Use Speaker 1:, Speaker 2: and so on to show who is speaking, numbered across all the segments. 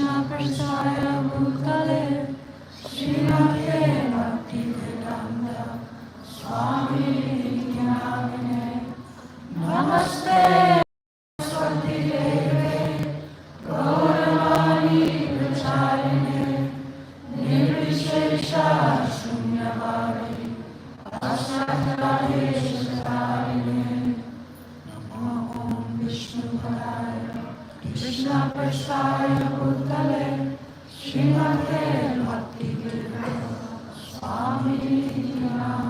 Speaker 1: Krishna Prasaya Bhutale Srimate Bhakti Tirtha Swami Namaste Namaste Swati Deve Gauravani Pracharine Nirvishesha Shunyavadi Asatadesha Sarine Namo Om Vishnu Padaya Krishna Prasaya Bhutale Srimate Bhakti Tirtha Swami Namaste.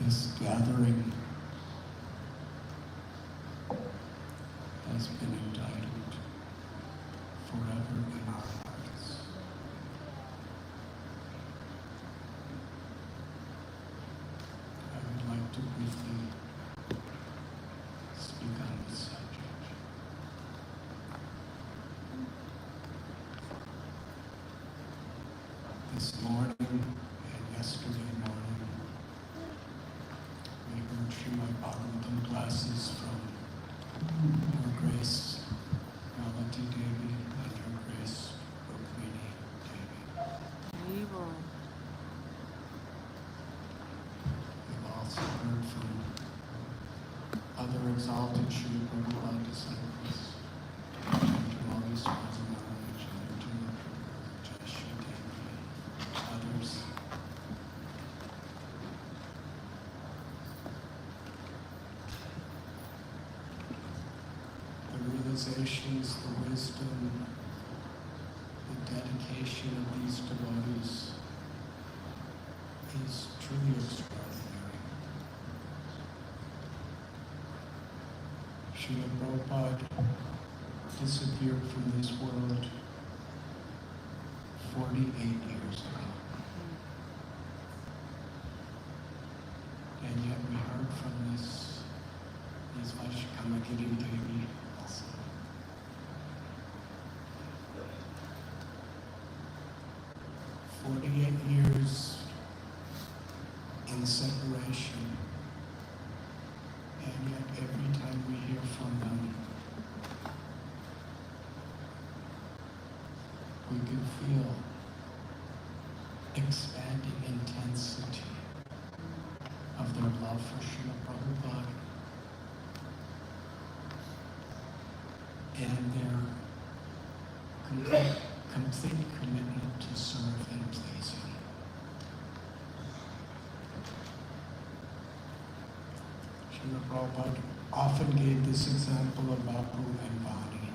Speaker 2: This gathering has been entitled Forever in Our Hearts. I would like to briefly speak on this subject. This morning and yesterday morning, we heard Srimad Bhagavatam classes from Her Grace Malati Devi and Her Grace Rukmini Devi. We've also heard from other exalted Sri Prabhupada disciples, Jamali Swami Maharaj, Arjuna Prabhu, Jayashree Devi, others. The realizations, the wisdom, the dedication of these devotees is truly extraordinary. Srila Prabhupada disappeared from this world 48 years ago. And yet we heard from these Vaishnakamagiri Devi also. Years in separation, and yet every time we hear from them, we can feel expanding intensity of their love for Srila Prabhupada and their complete commitment to serve and please Him. Srila Prabhupada often gave this example of Bapu and Vani.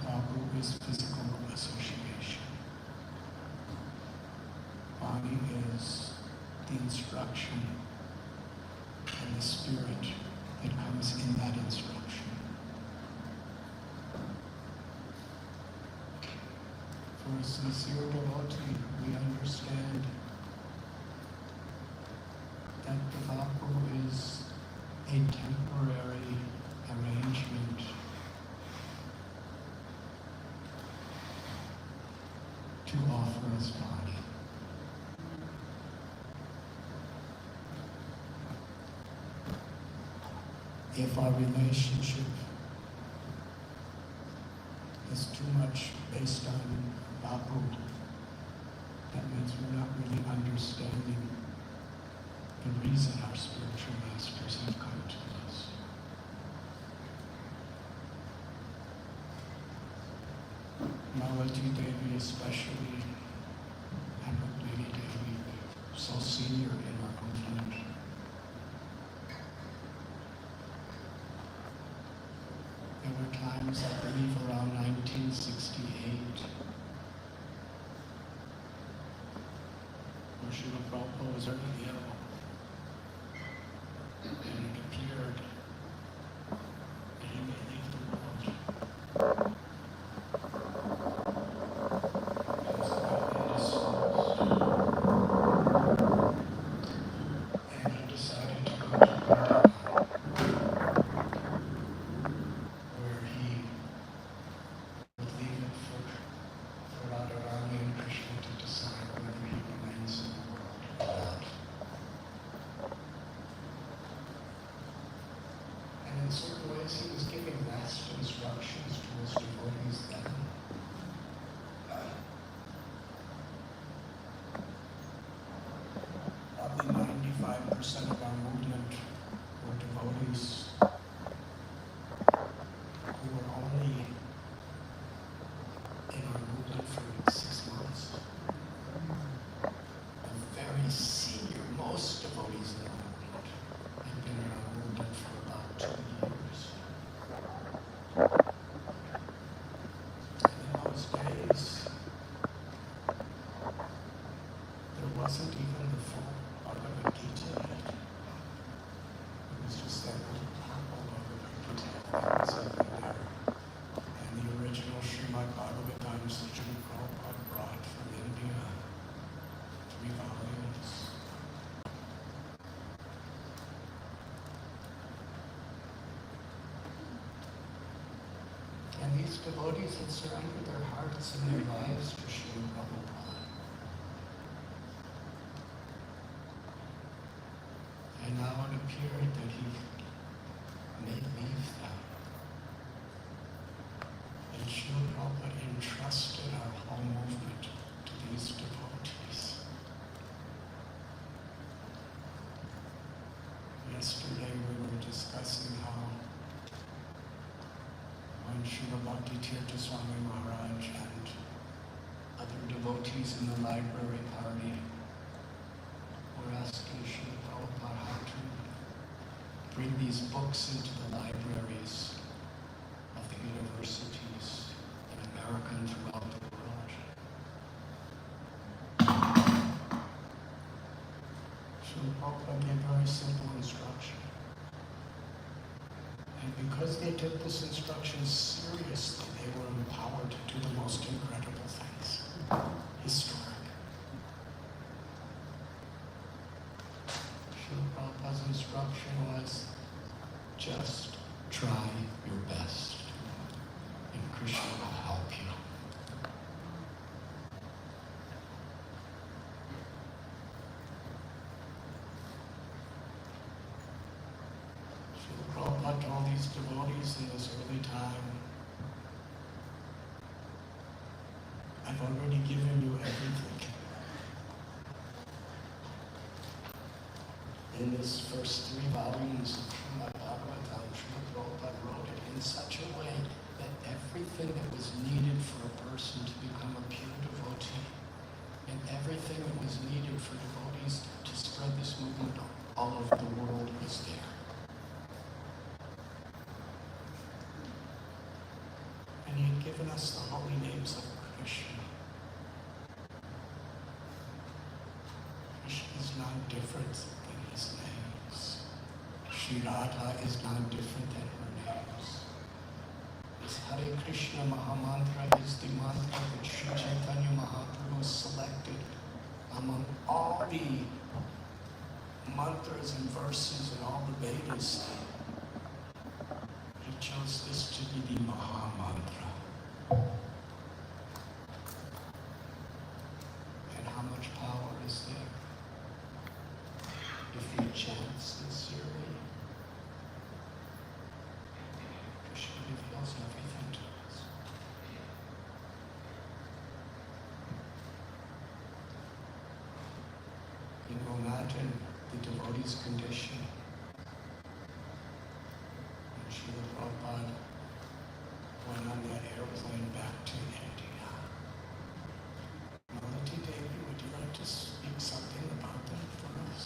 Speaker 2: Bapu is physical association. Vani is the instruction and the spirit that comes in that instruction. For a sincere devotee, we understand that the Vapu is a temporary arrangement to offer us body. If our relationship is too much based on Vapu, that means we're not really understanding the reason our spiritual masters have come to us. Malati Devi especially, and Rukmini Devi, so senior in our movement. There were times, I believe around 1968, where Srila Prabhupada was very ill. And it appeared things in there. And the original Srimad Bhagavatam Sri Prabhupada brought from India, 3 volumes. And these devotees had surrendered their hearts and their lives to Srila Prabhupada. And now it appeared that he may leave them. And Srila Prabhupada entrusted our whole movement to these devotees. Yesterday we were discussing how when Srila Bhakti Tirtha Swami Maharaj and other devotees in the library party were asking Srila Prabhupada how to bring these books into the libraries of the universities in America and throughout the world. Srila Prabhupada gave very simple instruction. And because they took this instruction seriously, they were empowered to do the most incredible things. Historic. Srila Prabhupada's instruction was, just try your best, and Krishna will help you. Srila Prabhupada told these devotees in this early time, I've already given you everything. In this first 3 volumes of Srimad Bhagavatam, Srila Prabhupada wrote it in such a way that everything that was needed for a person to become a pure devotee, and everything that was needed for devotees to spread this movement all over the world was there. And he had given us the holy names of Krishna. Krishna is not different than his names. Shri Radha is not different than her names. This Hare Krishna Mahamantra is the mantra that Sri Chaitanya Mahaprabhu selected among all the mantras and verses in all the Vedas. He chose this to be the Maha Mantra. And how much power is there if we chant sincerely? Krishna reveals everything to us. Can you imagine the devotee's condition when Srila Prabhupada went on that airplane back to India? Malati Devi, would you like to speak something about that for us?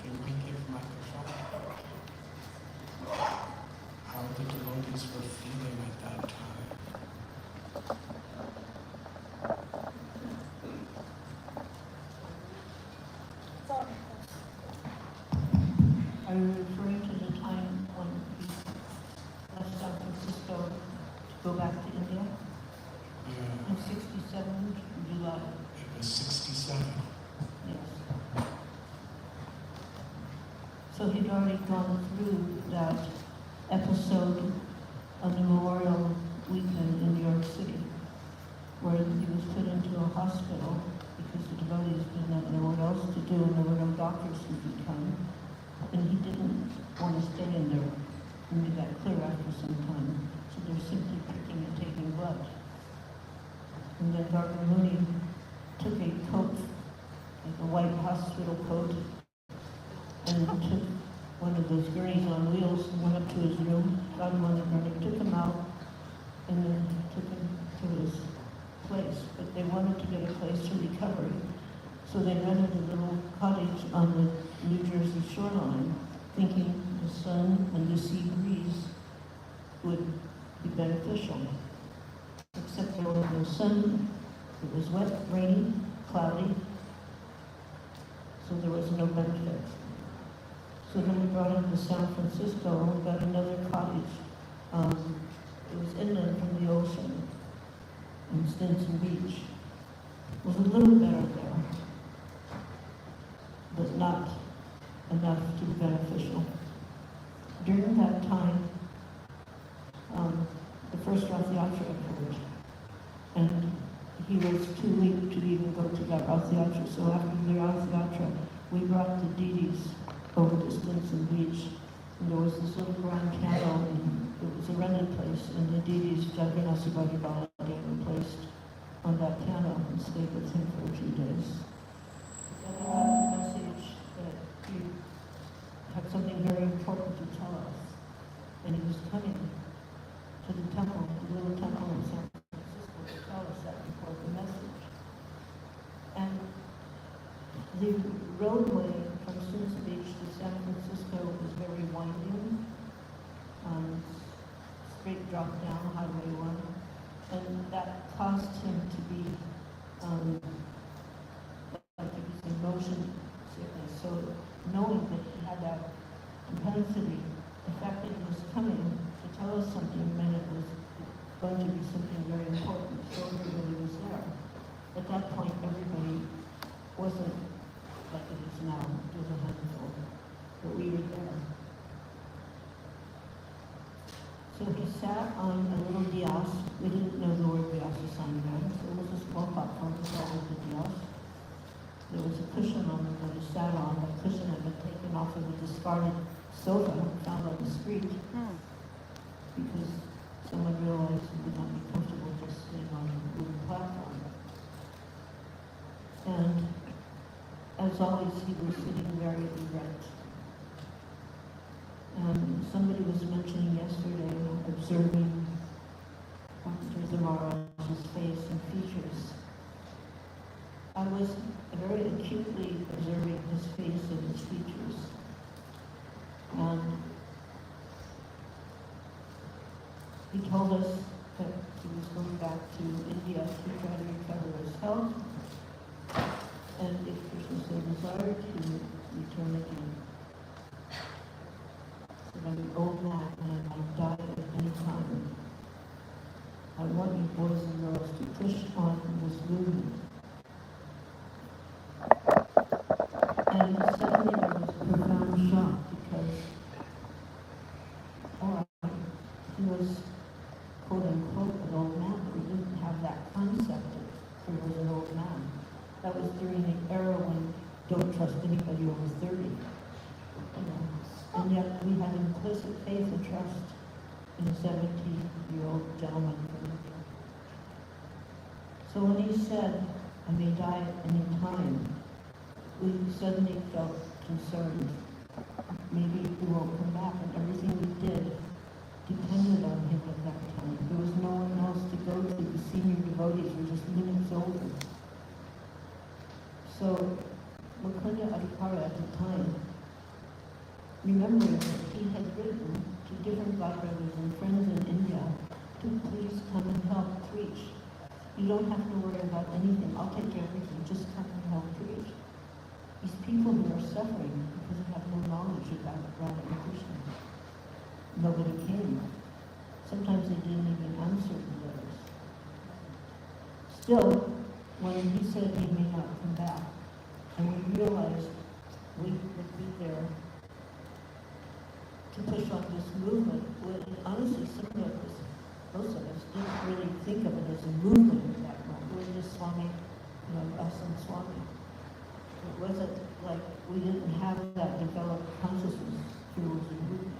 Speaker 2: Can we give microphone? How the devotees were feeling at that time.
Speaker 3: Are you referring to the time when he left San Francisco to go back to India?
Speaker 2: Yeah,
Speaker 3: In 67, July?
Speaker 2: it was 67.
Speaker 3: Yes. So he'd already gone through that episode of the Memorial Weekend in New York City, where he was put into a hospital because the devotees did not know what else to do and there were no doctors who could come. And he didn't want to stay in there. He made that clear after some time. So they're simply pricking and taking blood. And then Dr. Mooney took a coat, like a white hospital coat, and took one of those gurneys on wheels and went up to his room, got him on the gurney, took him out, and then took him to his place. But they wanted to get a place for recovery. So they rented a little cottage on the New Jersey shoreline, thinking the sun and the sea breeze would be beneficial. Except there was no sun, it was wet, rainy, cloudy, so there was no benefit. So then we brought him to San Francisco and we got another cottage. It was inland from the ocean in Stinson Beach. It was a little better there, but not enough to be beneficial. During that time, the first Rath Yatra occurred, and he was too weak to even go to that Rath Yatra. So after the Rath Yatra, we brought the deities over to Stinson Beach, and there was this little grand piano, and it was a rented place, and the deities, Jagannatha Bhagavan, were placed on that piano and stayed with him for a few days. And he had a message that he had something very important to tell us, and he was coming to the temple, the little temple in San Francisco, to tell us that before the message. And the roadway from Stinson Beach to San Francisco was very winding, straight drop down Highway 1, and that caused him to be, like he was in motion sickness. So knowing that he had that propensity, the fact that he was coming to tell us something meant it was going to be something very important, so everybody was there. At that point, everybody wasn't like it is now, it was a handful, but we were there. So he sat on a little dais. We didn't know the word vyasa sign then, so it was a small platform called the dais. There was a cushion on it that he sat on. That cushion had been taken off of a discarded sofa found on the street because someone realized he would not be comfortable just sitting on a wooden platform. And as always, he was sitting very erect. And somebody was mentioning yesterday, observing the Maharaj's face and features. I was very acutely observing his face and his features. And he told us that he was going back to India to try to recover his health, and if Krishna so desired, he would return again. So I'm an old man and I might die at any time. I want you boys and girls to push on this movement. And suddenly there was a profound shock because, all right, he was quote unquote an old man, but we didn't have that concept that he was an old man. That was during the era when don't trust anybody over 30. You know. And yet we had implicit faith and trust in a 70-year-old gentleman from India. So when he said, I may die at any time, we suddenly felt concerned. Maybe he won't come back, and everything we did depended on him at that time. There was no one else to go to. The senior devotees were just minutes older. So Mukunda Adhikara at the time, remembering that he had written to different godbrothers and friends in India to please come and help preach. You don't have to worry about anything. I'll take everything. Just come and help preach. These people who are suffering because they have no knowledge about Radha and Krishna. Nobody came. Sometimes they didn't even answer the letters. Still, when he said he may not come back, and we realized we would be there to push on this movement, when honestly some of us, most of us, didn't really think of it as a movement at that moment. We were just swami, us and swami. It wasn't like we didn't have that developed consciousness through the movement.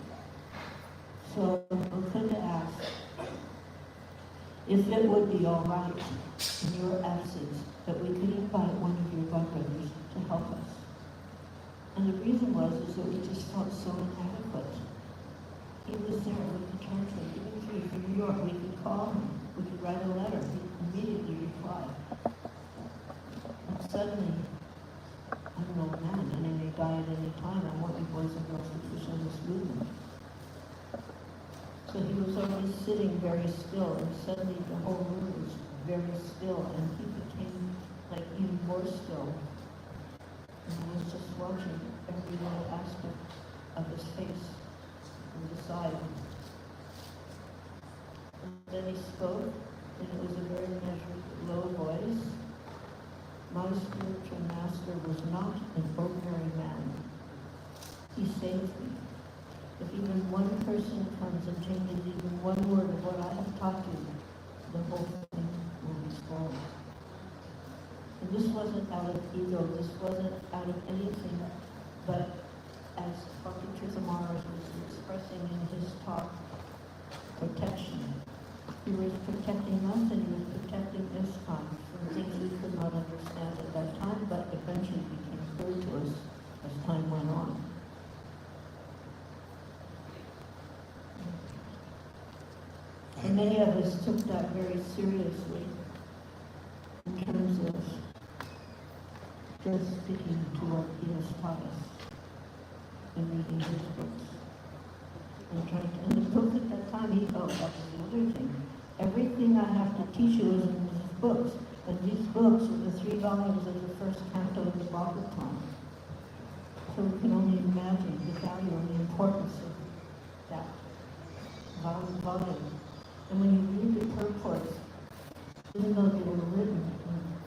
Speaker 3: So Mukunda asked if it would be all right in your absence that we could invite one of your godbrothers to help us. And the reason was that we just felt so inadequate. He was there, we could translate, even if he was from New York, we could call him, we could write a letter, he'd immediately reply. And suddenly, I'm an old man, and I may die at any time. I want you boys and girls to push on this movement. So he was always sitting very still, and suddenly the whole room was very still, and he became like even more still. And I was just watching every little aspect of his face from the side. And then he spoke, and it was a very measured, low voice. My spiritual master was not an ordinary man. He saved me. If even one person comes and changes even one word of what I have taught you, the whole thing will be spoiled. And this wasn't out of ego, this wasn't out of anything, but as Bhakti Tirtha Maharaj was expressing in his talk, protection. He was protecting us and he was protecting ISKCON from things we could not understand at that time, but eventually became clear to us as time went on. And many of us took that very seriously in terms of just sticking to what he has taught us and reading his books. And the book at that time, he felt that was the other thing. Everything I have to teach you is in these books. And these books are the 3 volumes of the first canto of the Bhagavatam. So we can only imagine the value and the importance of that volume. And when you read the purports, even though they were written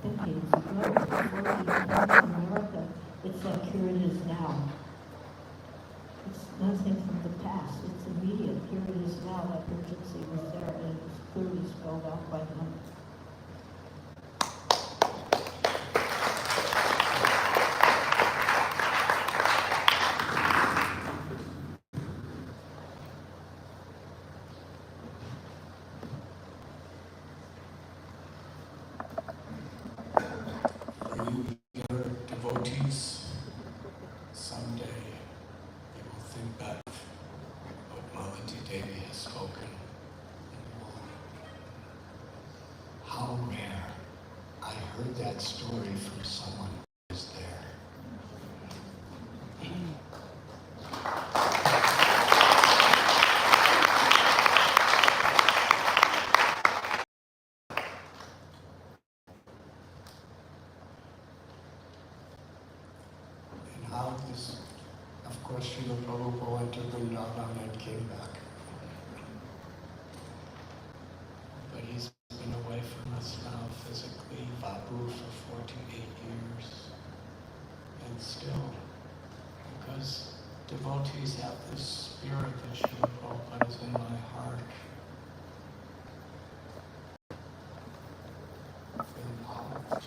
Speaker 3: decades ago, before we came to America, it's like here it is now. It's nothing from the past, it's immediate. Here it is now, that urgency was there, and it was clearly spelled out by them.
Speaker 2: Devotees, someday you will think back what Malati Devi has spoken. How rare. I heard that story from someone who was there. How this, of course, Srila Prabhupada went to Vrindavan and came back. But he's been away from us now physically, Vapu, for 48 years. And still, because devotees have this spirit that Srila Prabhupada is in my heart. Involved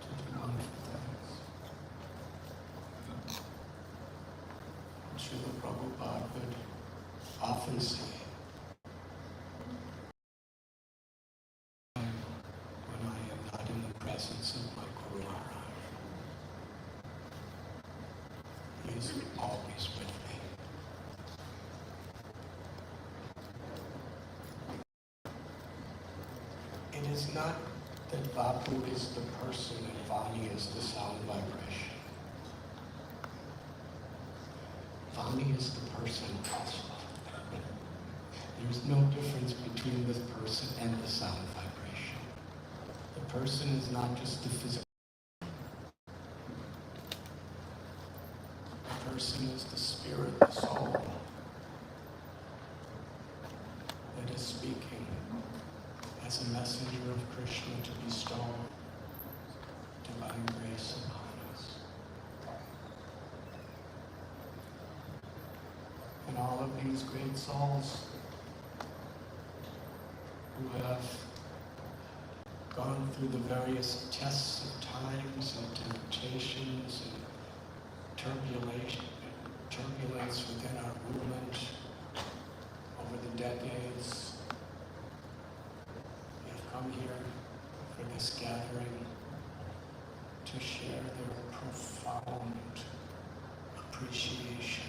Speaker 2: to do wonderful things. Srila Prabhupada would often say, when I am not in the presence of my Guru Maharaj, he is always with me. It is not that Vapu is the person and Vani is the sound vibration. Vani is the person also. There's no difference between this person and the sound vibration. The person is not just the physical. The person is the spirit, the soul that is speaking as a messenger of Krishna to bestow divine grace upon us. And all of these great souls who have gone through the various tests of times and temptations and turbulence within our movement over the decades, have come here for this gathering to share their profound appreciation,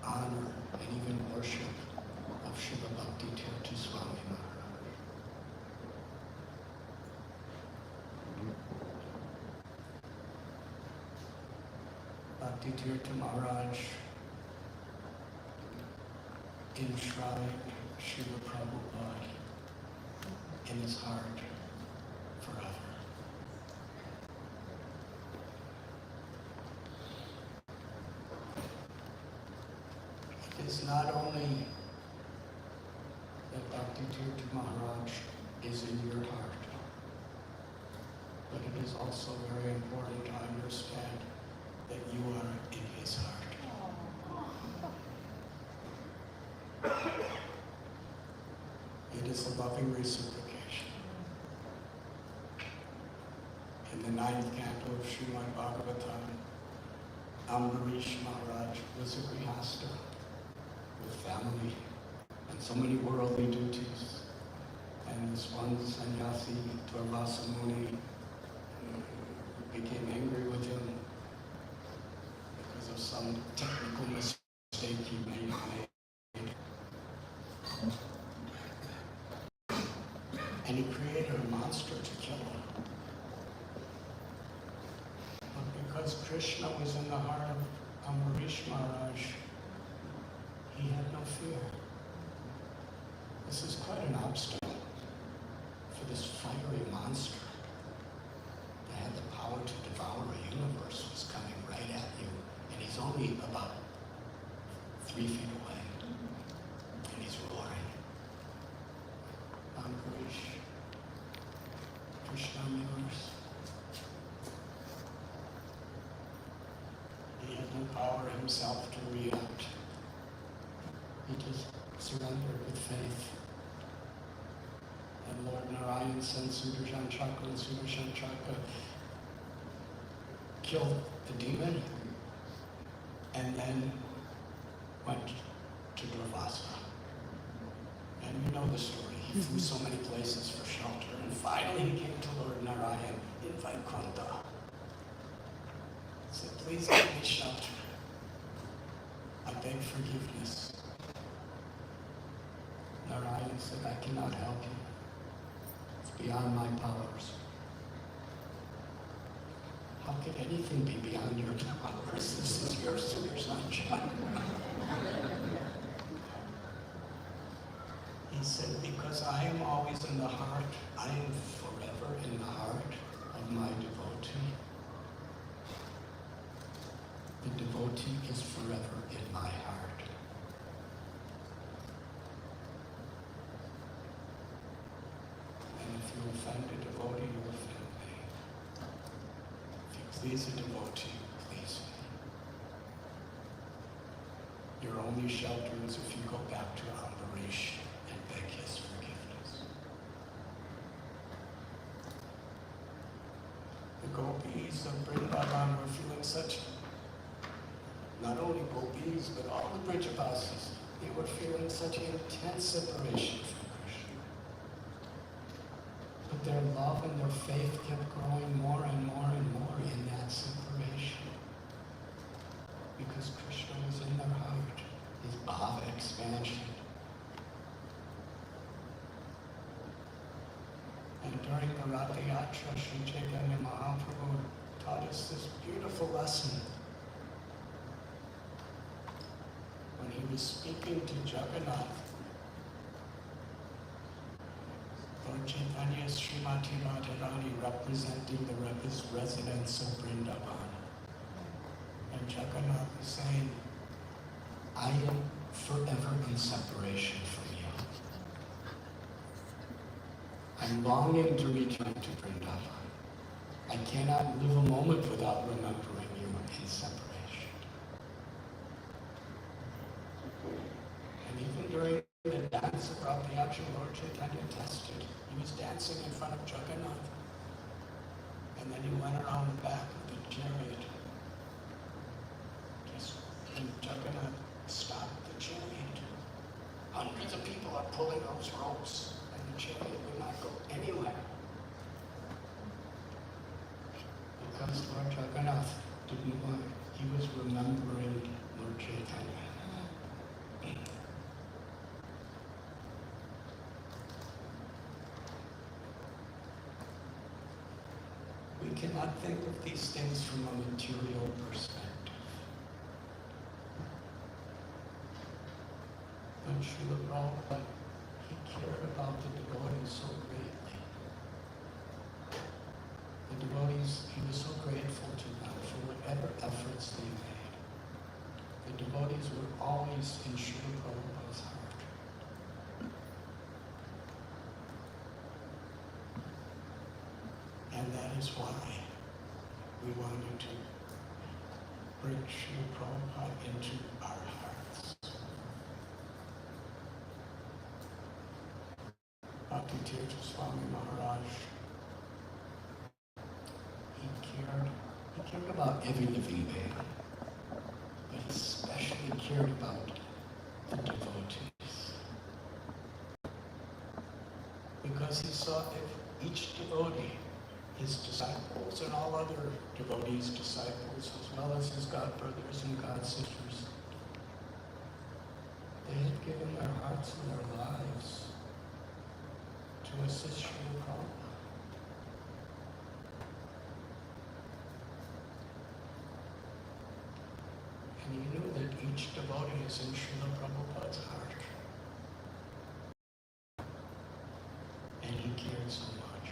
Speaker 2: honor, and even worship of Srila Bhakti Tirtha Swami Maharaj. Bhakti Tirtha Maharaj enshrined Srila Prabhupada in his heart forever. is not only that Bhakti Tirtha Maharaj is in your heart, but it is also very important to understand that you are in his heart. It is a loving reciprocation. In the 9th canto of Srimad Bhagavatam, Ambarish Maharaj was a grihasta with family and so many worldly duties. And this one sannyasi, Durvasa Muni, became angry with him because of some technical mistake he made. And he created a monster to kill him. But because Krishna was in the heart of Ambarish Maharaj, he had no fear. This is quite an obstacle for this fiery monster that had the power to devour a universe was coming right at you, and he's only about 3 feet away, and he's roaring. Ambarish, Krishna, I'm yours. He had no power himself to react. He just surrendered with faith. And Lord Narayan sent Sudarshan Chakra, and Sudarshan Chakra killed the demon and then went to Durvasa. And you know the story. He flew so many places for shelter, and finally he came to Lord Narayan in Vaikuntha. He said, please give me shelter. I beg forgiveness. Narayan said, I cannot help you. It's beyond my powers. How could anything be beyond your powers? This is your Sudarshan. He said, because I am always in the heart, I am forever in the heart of my devotee. The devotee is forever in my heart. And if you offend a devotee, you offend me. If you please a devotee, please me. Your only shelter is if you go back to Ambarish and beg his forgiveness. The gopis of Vrindavan were feeling such, not only gopis, but all the Brijabasis, they were feeling such intense separation from Krishna. But their love and their faith kept growing more and more and more in that separation. Because Krishna was in their heart, his bhava expansion. And during the Ratha Yatra, Sri Chaitanya Mahaprabhu taught us this beautiful lesson. When he was speaking to Jagannath, Lord Chaitanya is Srimati Radharani representing his residence of Vrindavan. And Jagannath is saying, I am forever in separation from you. I'm longing to return to Vrindavan. I cannot live a moment without remembering you in separation. And even during the dance of Ratha Yatra, Lord Chaitanya tested. He was dancing in front of Jagannath. And then he went around the back of the chariot. And Jagannath stopped the chariot. Hundreds of people are pulling those ropes, and the chariot would not go anywhere. Because Lord Jagannath didn't want, he was remembering Lord Chaitanya. We cannot think of these things from a material perspective. But Srila Prabhupada, he cared about the devotees so greatly. The devotees, he was so grateful to them for whatever efforts they made. The devotees were always in Srila Prabhupada's heart. And that is why we wanted to bring Srila Prabhupada into our hearts. Bhakti Tirtha Swami Maharaj, he cared about every living being, but he especially cared about the devotees. Because he saw if each devotee, his disciples and all other devotees' disciples, as well as his god brothers and god sisters, they had given their hearts and their lives to assist Srila Prabhupada. And he knew that each devotee is in Srila Prabhupada's heart. And he cared so much.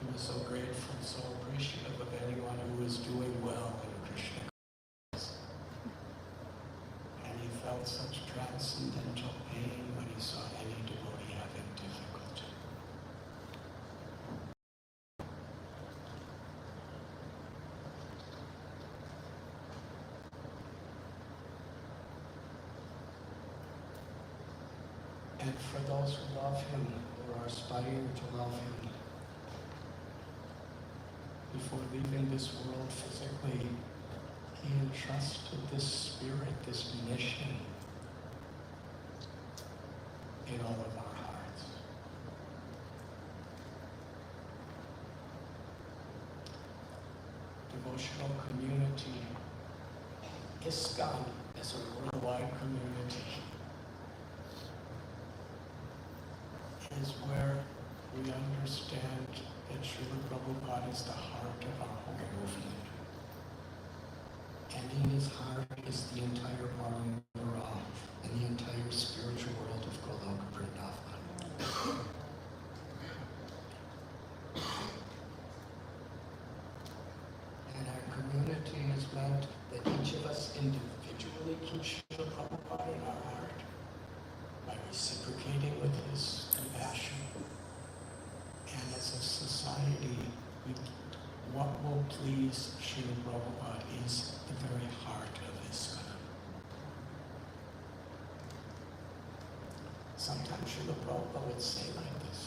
Speaker 2: He was so grateful, so appreciative of anyone who was doing well in Krishna consciousness. And he felt such transcendental pain when he saw any devotee having difficulty. And for those who love him, or are aspiring to love him, before leaving this world physically, he entrusted this spirit, this mission, in all of our hearts. Devotional community, ISKCON, is a worldwide community, is where we understand that Srila Prabhupada is the heart of our whole movement. And in his heart is the entire Paramara and the entire spiritual world of Goloka Vrindavan. And our community has meant that each of us individually keep Srila Prabhupada in our heart by reciprocating with his compassion. And as a society, what will please Srila Prabhupada is the very heart of ISKCON. Sometimes Srila Prabhupada would say like this,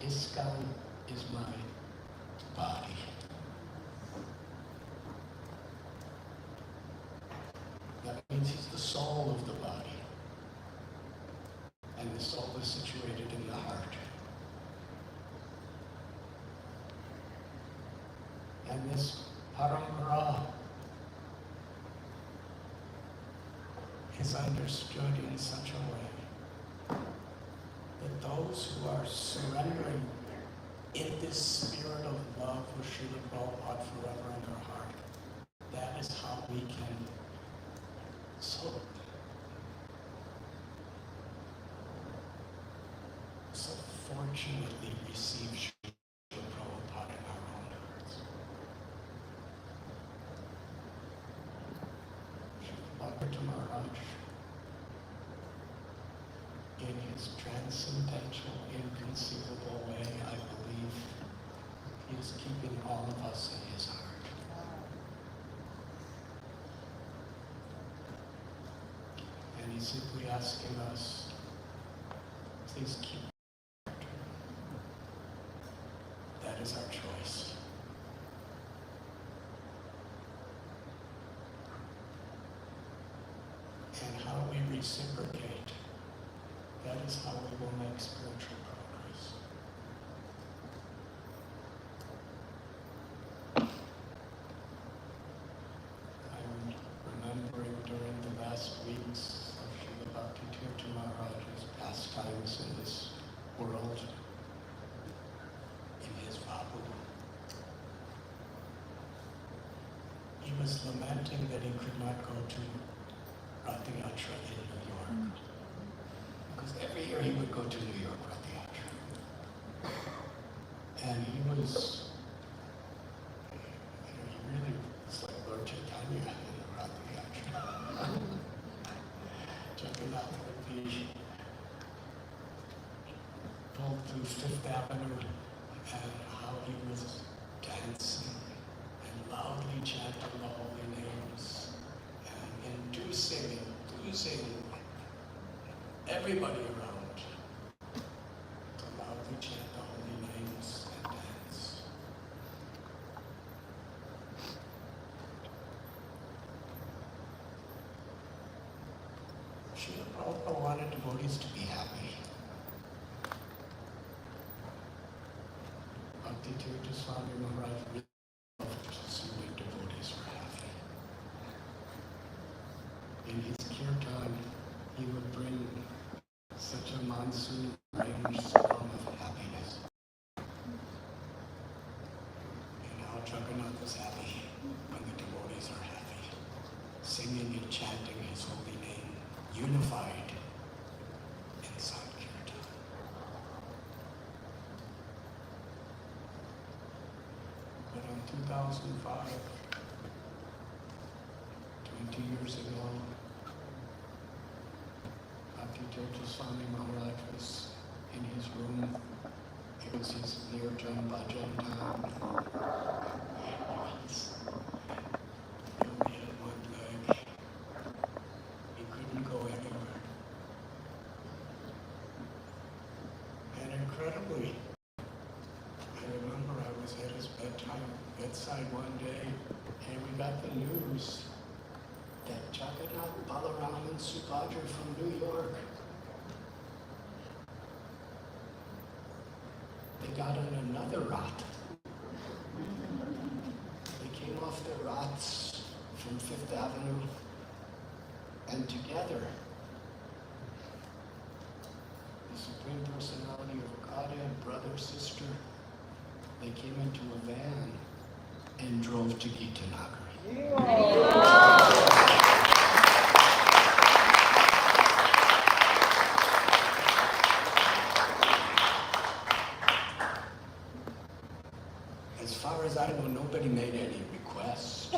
Speaker 2: ISKCON is my body. That means he's the soul of the body. And the soul is situated in the heart. And this Paramara is understood in such a way that those who are surrendering in this spirit of love for Srila Prabhupada forever in their heart, that is how we can so fortunately receive Srila Prabhupada in our own hearts. Bhakti Maharaj, in his transcendental, inconceivable way, I believe, he is keeping all of us in his heart. And he's simply asking us, please keep. That is our choice. And how we reciprocate, that is how we will make spiritual progress. I'm remembering during the last weeks of Srila Bhakti Tirtha Maharaj's pastimes in this world, in his Babu, he was lamenting that he could not go to Rath Yatra in New York. Because every year he would go to New York Rath Yatra. And he was, he really was like Lord Chaitanya in the Rath Yatra. Fifth Avenue and how he was dancing and loudly chanting the holy names and inducing everybody around to loudly chant the holy names and dance. Srila Prabhupada wanted devotees to be happy. Bhakti Tirtha Swami Maharaj really loved assuming devotees were happy. In his kirtan, he would bring such a monsoon rain storm of happiness. And how Jagannath was happy when the devotees are happy, singing and chanting his holy name, unified in Sankirtan. But in 2005, 20 years ago, Bhakti Tirtha Swami Maharaj was in his room. It was his Nirjan Bhajan time. He only had one leg. He couldn't go anywhere. And incredibly, I remember I was at his bedside one day, and we got the news that Jagannath, Balaram, and Subhadra from New York, they got on another rat. They came off their rats from Fifth Avenue, and together, the Supreme Personality of Godhead, brother, sister, they came into a van and drove to Gitanagari. As far as I know, nobody made any requests.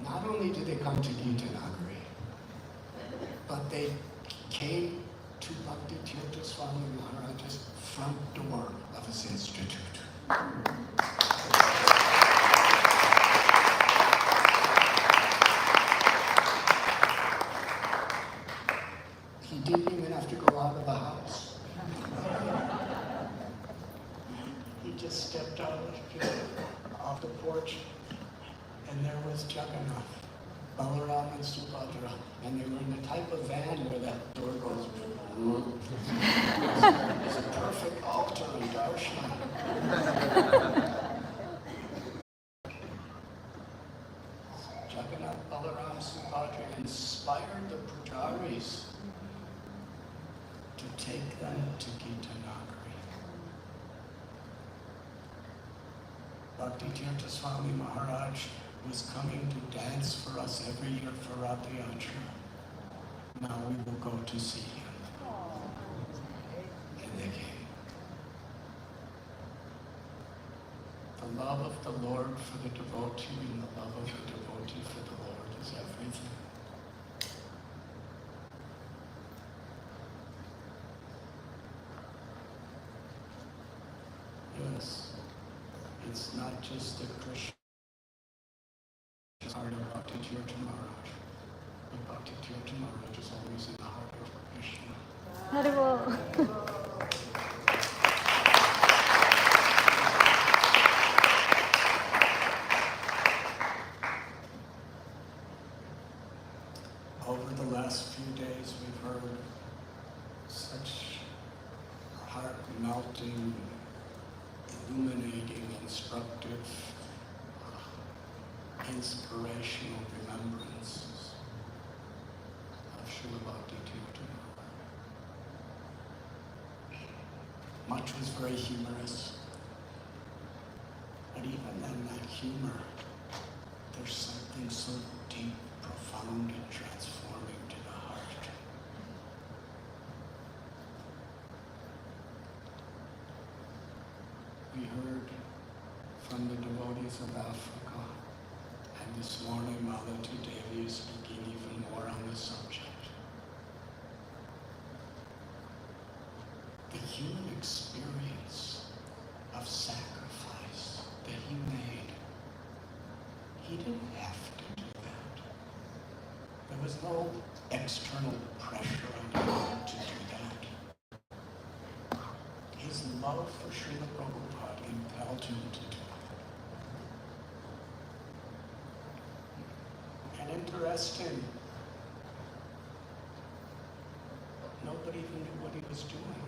Speaker 2: Not only did they come to Gitanagari, but they came to Bhakti Tirtha Swami Maharaj's front door of his institute. He didn't even have to go out of the house. He just stepped out off the porch, and there was Jagannath, Balaram, and Subhadra, and they were in the type of van where that door goes. It's a perfect altar in darshan. Jagannath, Balaram, Subhadra inspired the pujaris to take them to Gitanagari. Bhakti Tirtha Swami Maharaj was coming to dance for us every year for Ratha Yatra. Now we will go to see him. And they came. The love of the Lord for the devotee and the love of the devotee for the Lord is everything. Yes, it's not just the Krishna heart of Bhakti Tirtha Maharaj, but Bhakti Tirtha Maharaj is always in the heart of Krishna.
Speaker 1: Haribol.
Speaker 2: Over the last few days, we've heard such heart-melting, illuminating, instructive, inspirational remembrances of Srila Bhakti Tirtha Maharaj. Much was very humorous, but even in that humor, there's something so deep, profound, and transforming to the heart. We heard from the devotees of Africa, and this morning Malati Devi is speaking even more on the subject. the human experience of sacrifice that he made. He didn't have to do that. There was no external pressure on him to do that. His love for Srila Prabhupada impelled him to do it. And interesting, nobody even knew what he was doing,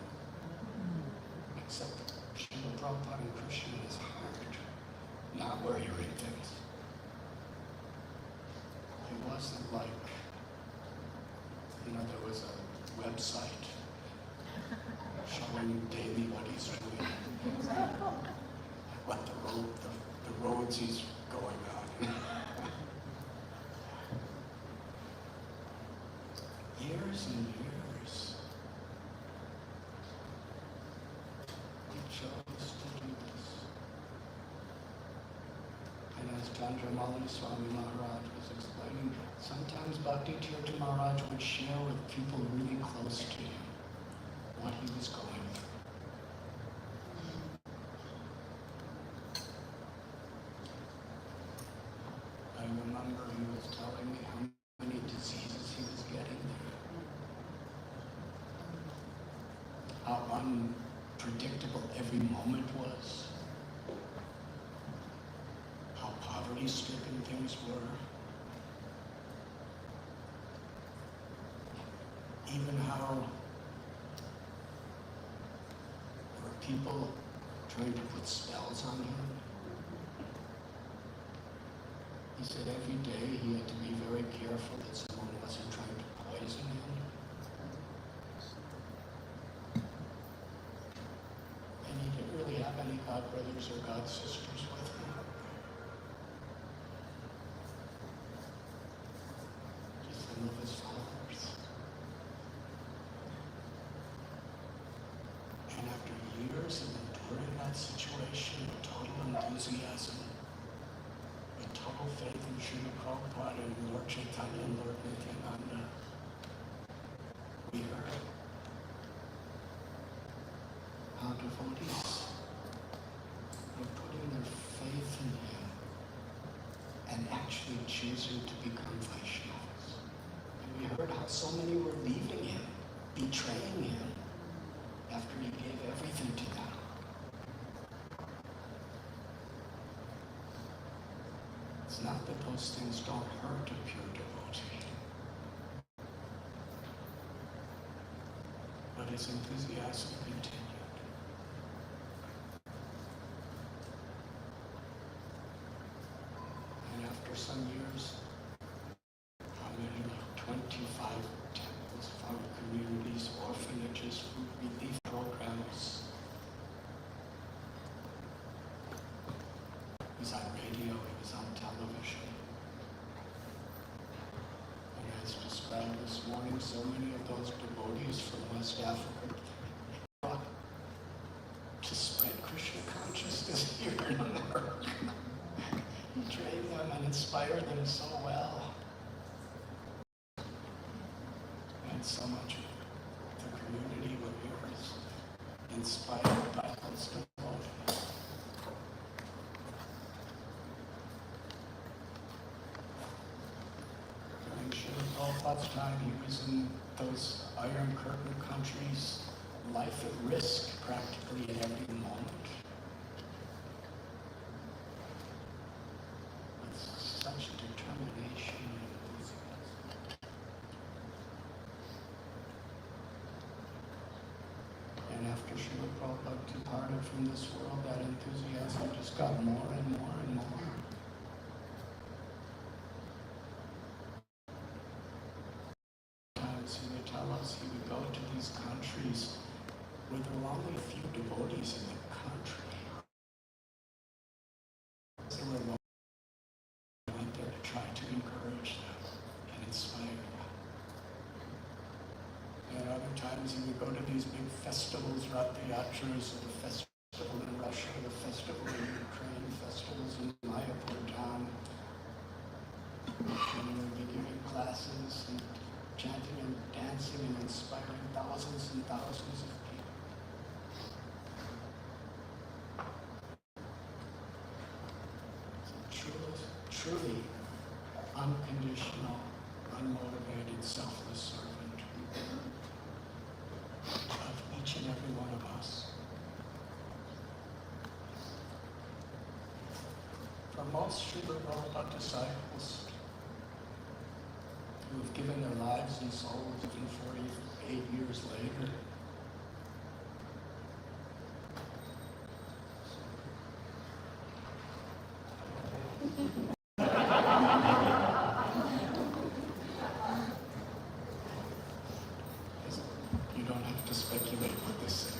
Speaker 2: except Srila Prabhupada and Krishna in his heart, not where he read things. It wasn't like, there was a website showing daily what he's doing, what the roads he's going on. Years and years, he chose to do this. And as Chandramali Swami Maharaj was explaining, sometimes Bhakti Tirtha Maharaj would share with people really close to him what he was going through. I remember he was telling me how many diseases he was getting there. How unpredictable every moment was. How poverty-stricken things were. Even how there were people trying to put spells on him. He said every day he had to be very careful that someone wasn't trying to poison him. And he didn't really have any god brothers or god sisters with him. Just some of his followers. And after years of enduring that situation with total enthusiasm, with total faith in Srila Prabhupada and Lord Chaitanya and Lord Nityananda, we heard how devotees were putting their faith in him and actually choosing to become Vaishnavas. And we heard how so many were leaving him, betraying him, after he gave everything to them. It's not that those things don't hurt a pure devotee, but his enthusiasm continued. And after some years, how many, 25 temples, farm communities, orphanages, food relief programs. He was on radio, he was on television. And as described this morning, so many of those devotees from West Africa brought to spread Krishna consciousness here in America. He trained them and inspired them so well. And so much of the community of here is inspired by those devotees. During Srila Prabhupada's time, he was in those Iron Curtain countries, life at risk practically at every moment. With such determination and enthusiasm. And after Srila Prabhupada departed from this world, that enthusiasm just got more and more and more. Sometimes he would tell us he would go to these countries where there were only a few devotees in the country. There were one who went there to try to encourage them and inspire them. And other times he would go to these big festivals, Rath Yatras, or the festival in Russia, the festival in Ukraine, festivals in Mayapur Dham. And he would be giving classes and chanting and dancing and inspiring thousands and thousands of people. unconditional, unmotivated, selfless servant of each and every one of us. For most Srila Prabhupada disciples who have given their lives and souls even 48 years later, you don't have to speculate what this is.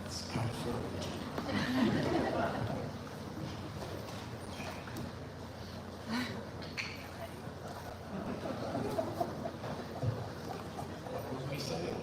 Speaker 2: It's confirmed. What was we saying?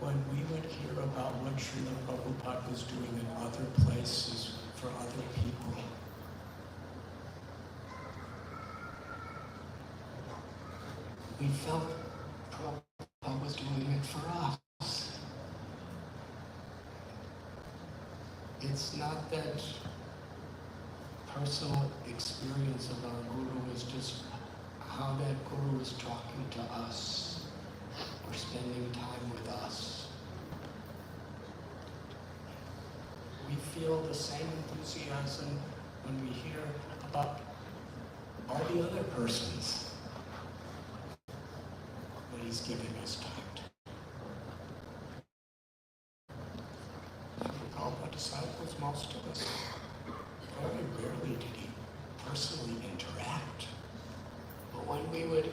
Speaker 2: When we would hear about what Srila Prabhupada was doing in other places for other people, we felt Prabhupada was doing it for us. It's not that personal experience of our Guru is just how that Guru is talking to us or spending time with us. We feel the same enthusiasm when we hear about all the other persons that he's giving us time to. All the disciples, most of us, very rarely did he personally interact. But when we would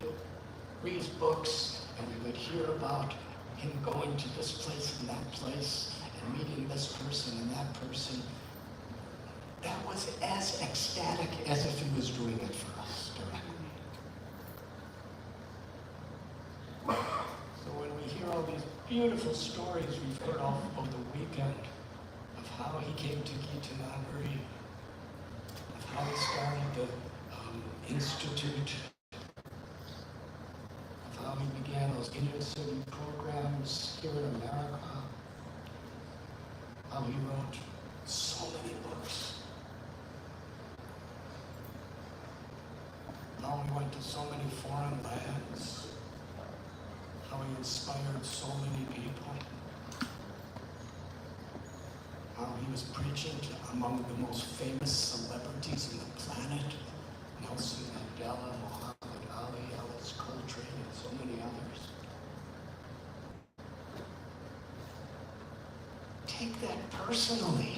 Speaker 2: read books and we would hear about him going to this place and that place and meeting this person and that person, that was as ecstatic as if he was doing it for us directly. So when we hear all these beautiful stories we've heard all over the weekend of how he came to Gita Nagari, of how he started the institute, of how he began those inner city programs here in America, how he wrote so many books, how he went to so many foreign lands, how he inspired so many people, how he was preaching to among the most famous celebrities on the planet, Nelson Mandela, Muhammad Ali, Alice Coltrane, and so many others. Take that personally.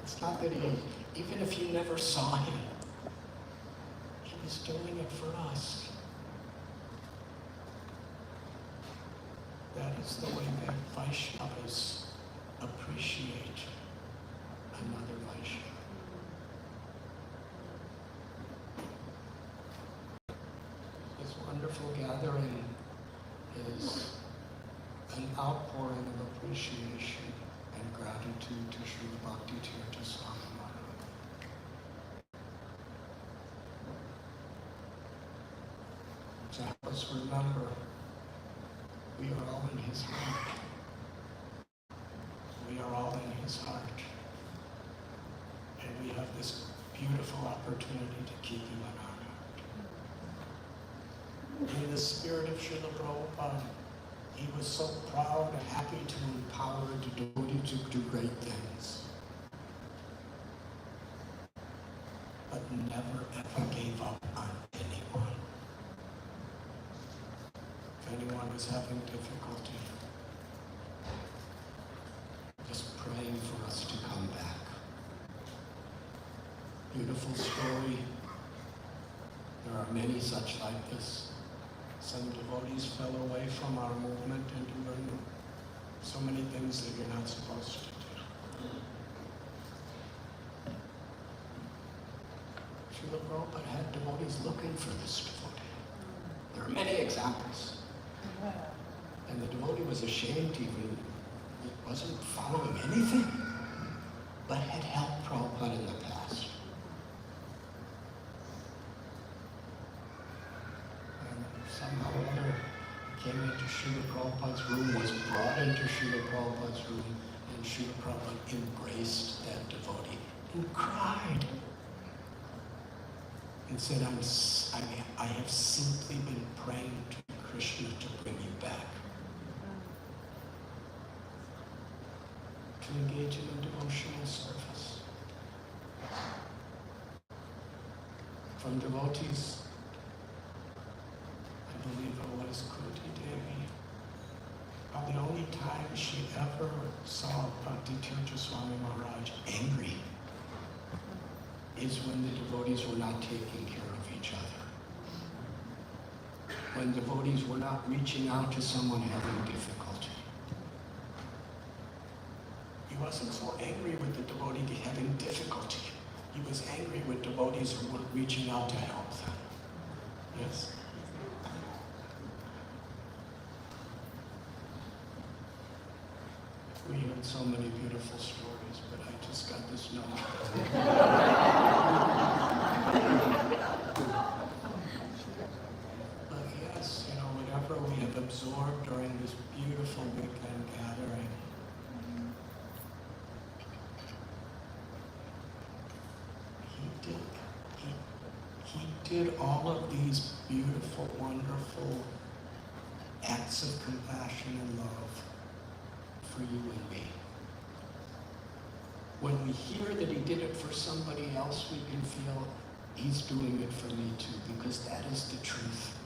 Speaker 2: It's not that even if you never saw him, he was doing it for us. That is the way that Vaishnavas appreciate another Vaishnava. This wonderful gathering is an outpouring of appreciation and gratitude to Srila Bhakti Tirtha Swami Maharaj. To help us remember, we are all in his heart. We are all in his heart. And we have this beautiful opportunity to keep him in our heart. In the spirit of Srila Prabhupada, he was so proud and happy to empower the devotee to do great things. But never ever gave up on anyone. If anyone was having difficulty, just praying for us to come back. Beautiful story. There are many such like this. Some devotees fell away from our movement and doing so many things that you're not supposed to do. Srila Prabhupada had devotees looking for this devotee. There are many examples. And the devotee was ashamed even, wasn't following anything, but had helped Prabhupada in the past. And somehow or other came into Srila Prabhupada's room, was brought into Srila Prabhupada's room, and Srila Prabhupada embraced that devotee and cried. And said, I have simply been praying to Krishna to bring you back. To engage in devotional service. From devotees, I believe it was Kunti Devi. The only time she ever saw Bhakti Tirtha Swami Maharaj angry is when the devotees were not taking care of each other. When devotees were not reaching out to someone having difficulty. He wasn't so angry with the devotee having difficulty. He was angry with devotees who weren't reaching out to help them. Yes? We heard so many beautiful stories, but I just got this note. But yes, whatever we have absorbed during this beautiful weekend gathering, he did all of these beautiful, wonderful acts of compassion and love for you and me. When we hear that he did it for somebody else, we can feel he's doing it for me too, because that is the truth.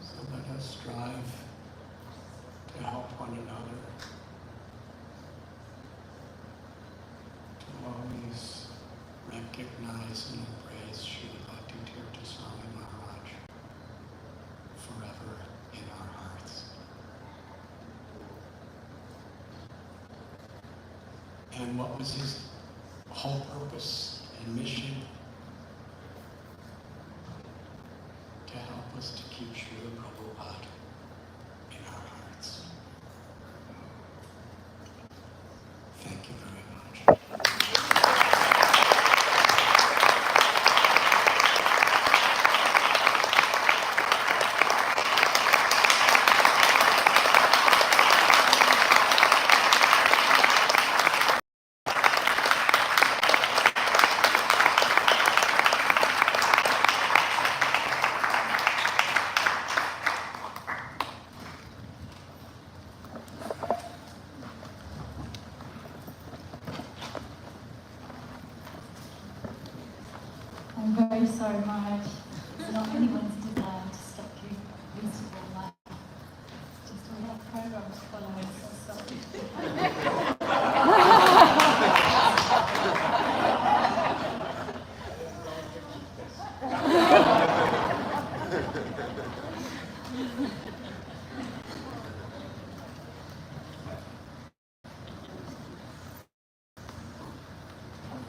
Speaker 2: So let us strive to help one another, to always recognize and embrace Srila Bhakti Tirtha Swami Maharaj forever in our hearts. And what was his whole purpose and mission? To help us to keep Srila Prabhupada in our hearts. Thank you very much.
Speaker 1: I'm very sorry, Maharaj. It's not anyone's desire to stop your beautiful life. Just we have programs following, so sorry.